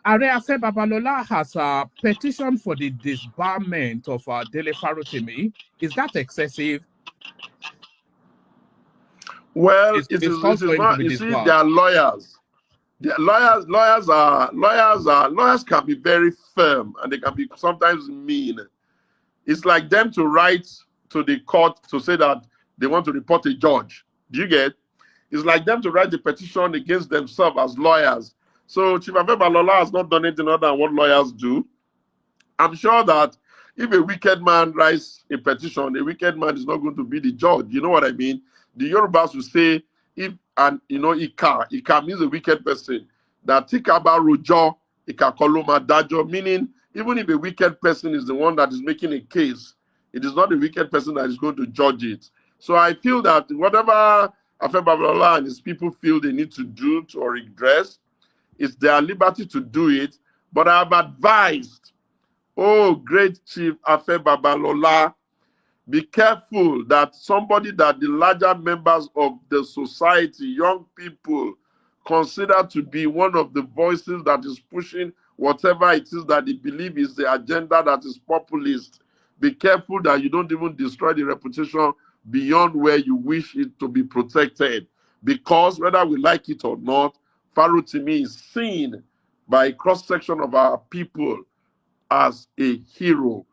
Are V Babalola has a petition for the disbarment of Dele Farotimi. Is that excessive? Well, It's called for him to not. be You see, disbarred. they are lawyers. Lawyers can be very firm and they can be sometimes mean. It's like them to write to the court to say that they want to report a judge. Do you get? It's like them to write the petition against themselves as lawyers. So Chief V Babalola has not done anything other than what lawyers do. I'm sure that if a wicked man writes a petition, a wicked man is not going to be the judge. You know what I mean? The Yorubas will say, if and Ika means a wicked person. That Tikaba Rojo, Ika Koloma Dajo, meaning even if a wicked person is the one that is making a case, it is not the wicked person that is going to judge it. So I feel that whatever V Babalola and his people feel they need to do to redress, it's their liberty to do it. But I have advised, oh, great Chief V Babalola, be careful that somebody that the larger members of the society, young people, consider to be one of the voices that is pushing whatever it is that they believe is the agenda that is populist. Be careful that you don't even destroy the reputation beyond where you wish it to be protected. Because whether we like it or not, Farotimi is seen by a cross-section of our people as a hero.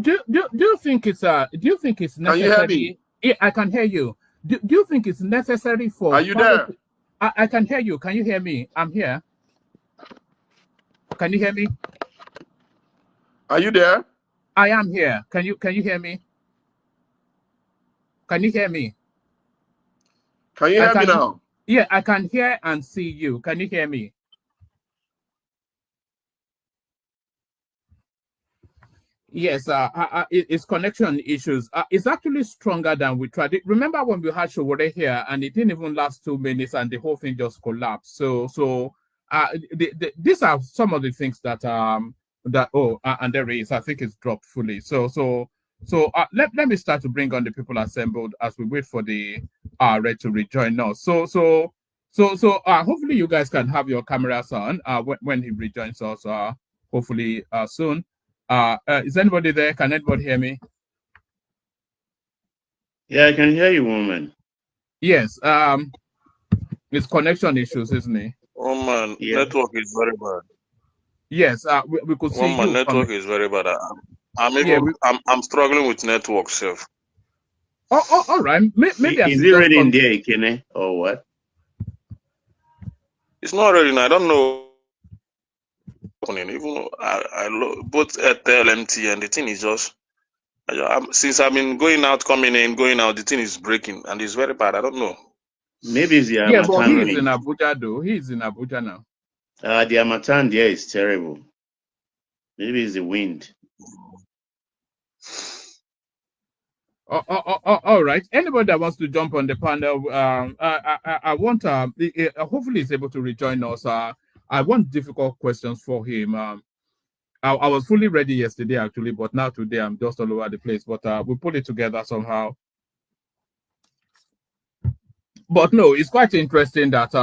Do you think it's necessary? Can you hear me? Yeah, I can hear you. Do you think it's necessary for? Are you there? I can hear you. Can you hear me? I'm here. Can you hear me? Are you there? I am here. Can you hear me? Can you hear me? Can you hear me now? Yeah, I can hear and see you. Can you hear me? Yes, it's connection issues. It's actually stronger than we tried. Remember when we had Showore here and it didn't even last 2 minutes and the whole thing just collapsed. So these are some of the things that and there is, I think it's dropped fully. So let me start to bring on the people assembled as we wait for the Red to rejoin us. So hopefully you guys can have your cameras on when he rejoins us. Hopefully soon. Is anybody there? Can anybody hear me? Yeah, I can hear you, woman. Yes. It's connection issues, isn't it? Oh man, Yeah. network is very bad. Yes. We could see Oh man, you. network is very bad. I'm struggling with network, self. Oh, all right. Maybe Is it ready in there, Ikene, or what? It's not ready now. I don't know. Even both Airtel, MT, and the thing is just. Since I've been going out, coming in, going out, the thing is breaking and it's very bad. I don't know. Maybe it's the yeah, but Harmattan he's in Abuja though. He's in Abuja now. The Harmattan there is terrible. Maybe it's the wind. All right. Anybody that wants to jump on the panel, I want hopefully he's able to rejoin us. I want difficult questions for him. I was fully ready yesterday actually, but now today I'm just all over the place. But we put it together somehow. But no, it's quite interesting that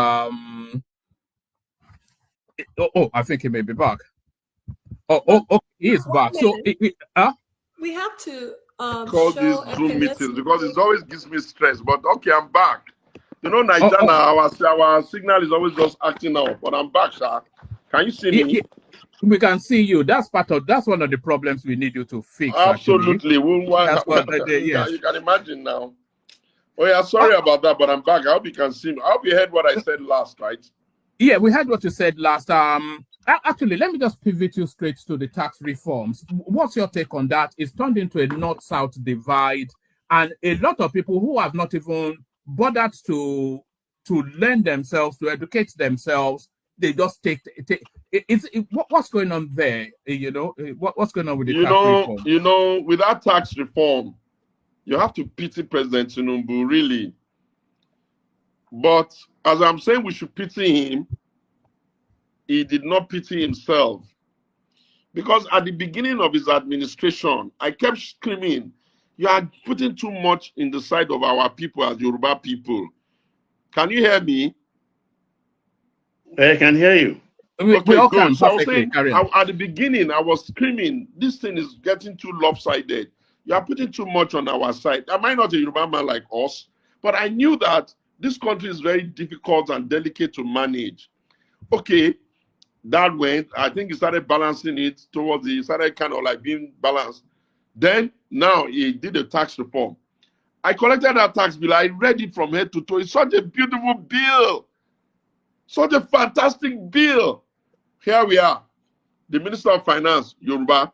I think he may be back. Oh, he is back. So we have to call these Zoom meetings because it always gives me stress. But okay, I'm back. You know, Nigeria, our signal is always just acting out. But I'm back, sir. Can you see me? We can see you. That's one of the problems we need you to fix. Absolutely. Yes. You can imagine now. Oh yeah, sorry about that, but I'm back. I hope you can see me. I hope you heard what I said last, right? Yeah, we heard what you said last. Actually, let me just pivot you straight to the tax reforms. What's your take on that? It's turned into a north-south divide, and a lot of people who have not even bothered to learn themselves, to educate themselves, they just take what's going on there? What's going on with the tax reform? With that tax reform, you have to pity President Tinubu, really. But as I'm saying, we should pity him. He did not pity himself. Because at the beginning of his administration, I kept screaming, you are putting too much in the side of our people as Yoruba people. Can you hear me? I can hear you. We all good. can So I was perfectly saying, carry on. at the beginning, I was screaming, this thing is getting too lopsided. You are putting too much on our side. Am I not a Yoruba man like us? But I knew that this country is very difficult and delicate to manage. Okay, that went. I think he started balancing it towards he started kind of like being balanced. Then, now he did a tax reform. I collected that tax bill. I read it from head to toe. It's such a beautiful bill. Such a fantastic bill. Here we are. The Minister of Finance, Yoruba.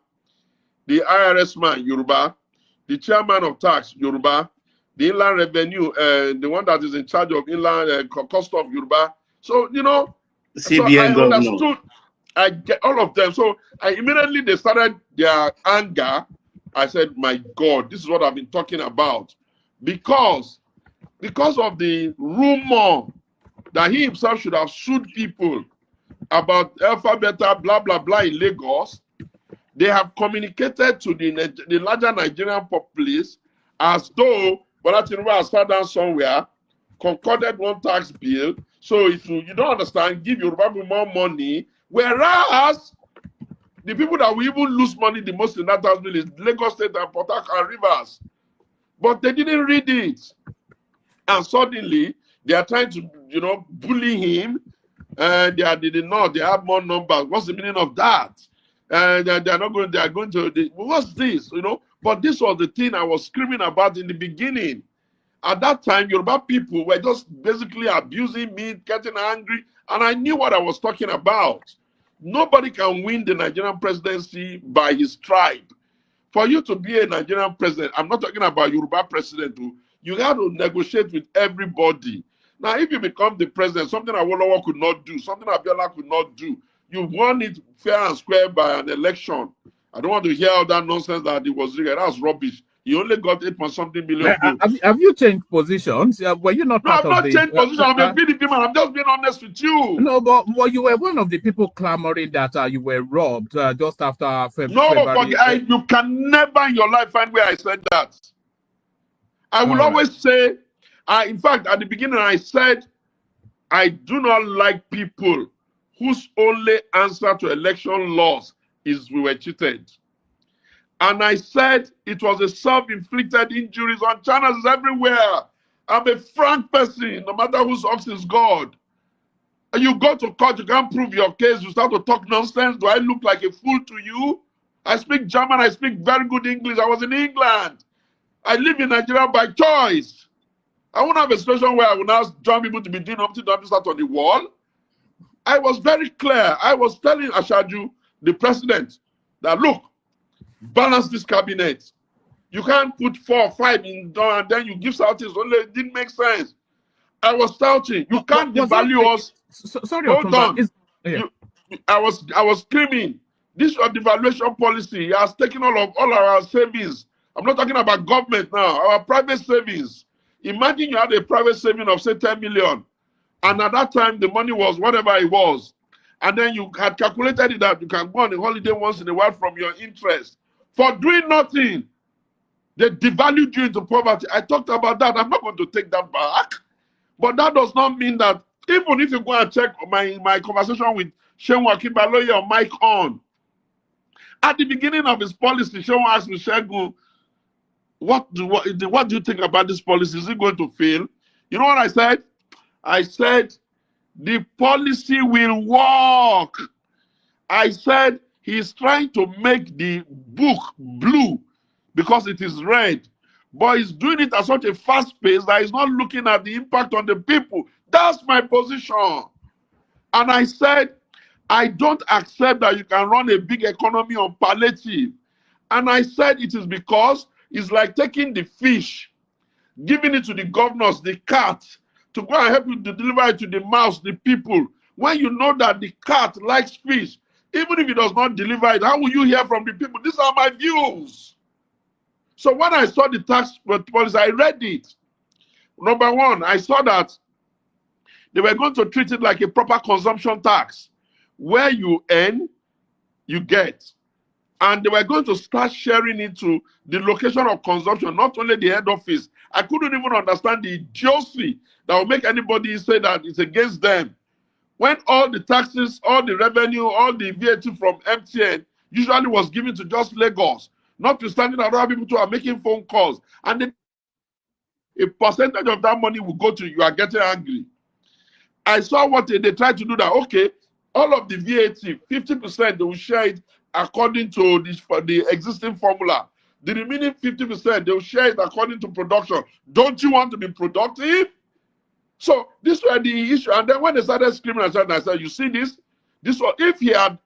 The IRS man, Yoruba. The Chairman of Tax, Yoruba. The Inland Revenue, the one that is in charge of Inland Custom, Yoruba. So, you know, CBN so I governor. understood. I get all of them. So I immediately, they started their anger. I said, my God, this is what I've been talking about. Because of the rumor that he himself should have sued people about Alpha Beta, blah, blah, blah in Lagos, they have communicated to the larger Nigerian populace as though Bola Tinubu has sat down somewhere, concorded one tax bill. So if you don't understand, give Yoruba people more money. Whereas the people that will even lose money the most in that tax bill is Lagos State and Port Harcourt and Rivers. But they didn't read it. And suddenly, they are trying to, you know, bully him. And they did not. They have more numbers. What's the meaning of that? And they are not going. They are going to. What's this? You know. But this was the thing I was screaming about in the beginning. At that time, Yoruba people were just basically abusing me, getting angry, and I knew what I was talking about. Nobody can win the Nigerian presidency by his tribe. For you to be a Nigerian president, I'm not talking about Yoruba president. You have to negotiate with everybody. Now, if you become the president, something Awolowo could not do, something Abiola could not do, you won it fair and square by an election. I don't want to hear all that nonsense that it was rigged. That's rubbish. He only got 8.something million votes. Have you changed positions? Were you not part No, I've of not changed position. I'm a PDP man. I'm just being honest with you. No, but well, you were one of the people clamoring that you were robbed just after No, February. you can never in your life find where I said that. I will always say, in fact, at the beginning I said, I do not like people whose only answer to election laws is we were cheated. And I said it was a self-inflicted injuries on channels everywhere. I'm a frank person, no matter whose ox is God. And you go to court, you can't prove your case, you start to talk nonsense. Do I look like a fool to you? I speak German, I speak very good English. I was in England. I live in Nigeria by choice. I won't have a situation where I will now join people to be doing something to start on the wall. I was very clear. I was telling Ashaju, the president, that look, balance this cabinet. You can't put 4 or 5 in and then you give Southeast. Only it didn't make sense. I was shouting, you can't devalue us. Sorry, hold on. Yeah. I was screaming. This your devaluation policy. He has taken all our savings. I'm not talking about government now. Our private savings. Imagine you had a private saving of say 10 million, and at that time the money was whatever it was, and then you had calculated it that you can go on a holiday once in a while from your interest for doing nothing. They devalued you into poverty. I talked about that. I'm not going to take that back, but that does not mean that even if you go and check my conversation with Shehu Akibaloye or Mike on, at the beginning of his policy, Shehu asked me, Shehu, what do you think about this policy? Is it going to fail? You know what I said? I said, the policy will work. I said, he's trying to make the book blue because it is red. But he's doing it at such a fast pace that he's not looking at the impact on the people. That's my position. And I said, I don't accept that you can run a big economy on palliative. And I said it is because it's like taking the fish, giving it to the governors, the cat, to go and help you to deliver it to the mouse, the people. When you know that the cat likes fish, even if it does not deliver it, how will you hear from the people? These are my views. So when I saw the tax policy, I read it. Number one, I saw that they were going to treat it like a proper consumption tax. Where you earn, you get. And they were going to start sharing it to the location of consumption, not only the head office. I couldn't even understand the idiocy that will make anybody say that it's against them. when all the taxes, all the revenue, all the VAT from MTN usually was given to just Lagos, notwithstanding that other people too are making phone calls, and a percentage of that money will go to you are getting angry. I saw what they tried to do that. Okay, all of the VAT, 50% they will share it according to the existing formula. The remaining 50% they will share it according to production. Don't you want to be productive? So this were the issue. And then when they started screaming and shouting, I said, you see this? This was, if he had